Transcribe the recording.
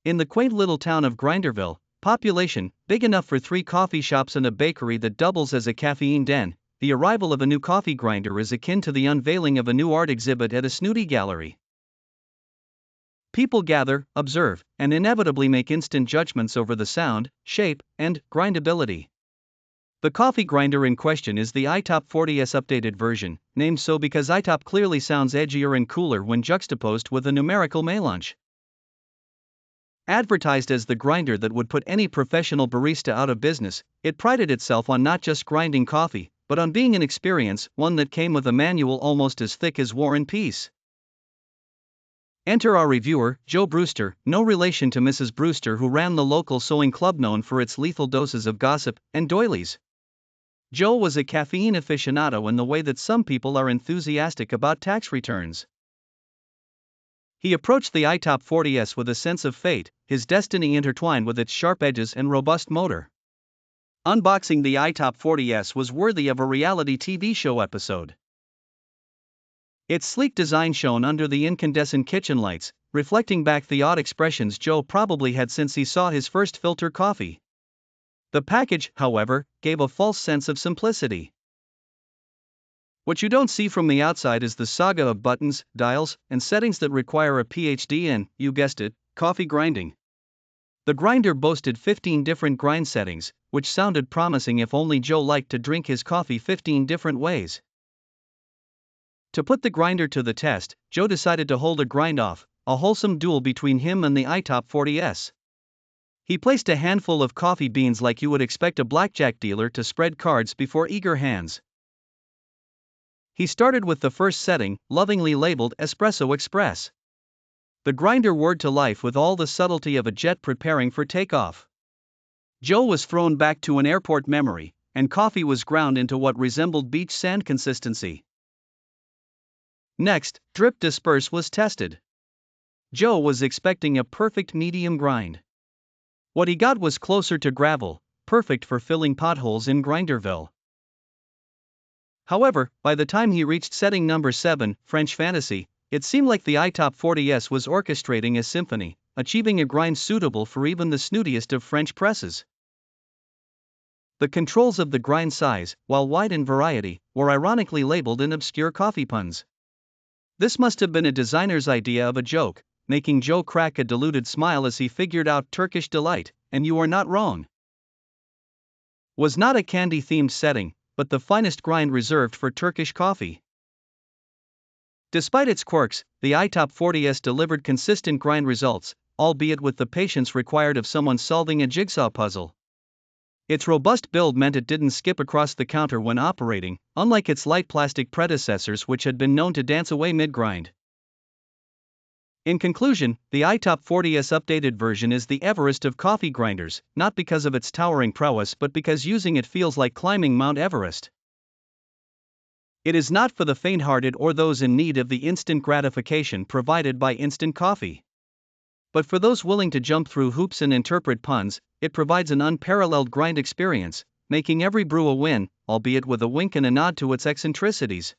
In the quaint little town of Grinderville, population big enough for 3 coffee shops and a bakery that doubles as a caffeine den, the arrival of a new coffee grinder is akin to the unveiling of a new art exhibit at a snooty gallery. People gather, observe, and inevitably make instant judgments over the sound, shape, and grindability. The coffee grinder in question is the Itop40s updated version, named so because Itop clearly sounds edgier and cooler when juxtaposed with a numerical melange. Advertised as the grinder that would put any professional barista out of business, it prided itself on not just grinding coffee, but on being an experience, one that came with a manual almost as thick as War and Peace. Enter our reviewer, Joe Brewster, no relation to Mrs. Brewster, who ran the local sewing club known for its lethal doses of gossip and doilies. Joe was a caffeine aficionado in the way that some people are enthusiastic about tax returns. He approached the Itop40s with a sense of fate, his destiny intertwined with its sharp edges and robust motor. Unboxing the Itop40s was worthy of a reality TV show episode. Its sleek design shone under the incandescent kitchen lights, reflecting back the odd expressions Joe probably had since he saw his first filter coffee. The package, however, gave a false sense of simplicity. What you don't see from the outside is the saga of buttons, dials, and settings that require a PhD in, you guessed it, coffee grinding. The grinder boasted 15 different grind settings, which sounded promising if only Joe liked to drink his coffee 15 different ways. To put the grinder to the test, Joe decided to hold a grind-off, a wholesome duel between him and the Itop40s. He placed a handful of coffee beans like you would expect a blackjack dealer to spread cards before eager hands. He started with the first setting, lovingly labeled Espresso Express. The grinder whirred to life with all the subtlety of a jet preparing for takeoff. Joe was thrown back to an airport memory, and coffee was ground into what resembled beach sand consistency. Next, drip disperse was tested. Joe was expecting a perfect medium grind. What he got was closer to gravel, perfect for filling potholes in Grinderville. However, by the time he reached setting number 7, French Fantasy, it seemed like the Itop40s was orchestrating a symphony, achieving a grind suitable for even the snootiest of French presses. The controls of the grind size, while wide in variety, were ironically labeled in obscure coffee puns. This must have been a designer's idea of a joke, making Joe crack a diluted smile as he figured out Turkish Delight, and you are not wrong. Was not a candy-themed setting, but the finest grind reserved for Turkish coffee. Despite its quirks, the Itop40s delivered consistent grind results, albeit with the patience required of someone solving a jigsaw puzzle. Its robust build meant it didn't skip across the counter when operating, unlike its light plastic predecessors which had been known to dance away mid-grind. In conclusion, the Itop40s updated version is the Everest of coffee grinders, not because of its towering prowess but because using it feels like climbing Mount Everest. It is not for the faint-hearted or those in need of the instant gratification provided by instant coffee. But for those willing to jump through hoops and interpret puns, it provides an unparalleled grind experience, making every brew a win, albeit with a wink and a nod to its eccentricities.